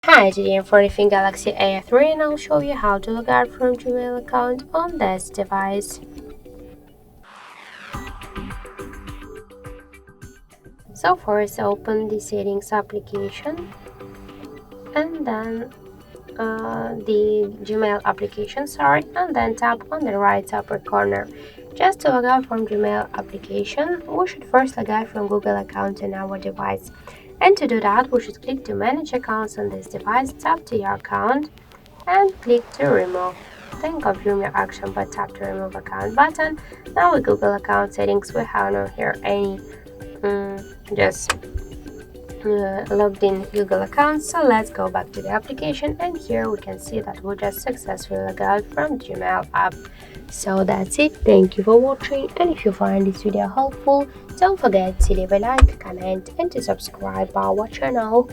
Hi, today I'm for the Galaxy A03 and I'll show you how to log out from Gmail account on this device. So first open the settings application and then the Gmail application, and then tap on the right upper corner. Just to log out from Gmail application, we should first log out from Google account on our device. And to do that, we should click to manage accounts on this device, tap to your account and click to remove. Then confirm your action by tap to remove account button. Now with Google account settings, we have no here any just logged in Google account. So let's go back to the application, and here we can see that we just successfully logged out from Gmail app. So that's it. Thank you for watching, and if you find this video helpful, don't forget to leave a like, comment and to subscribe our channel.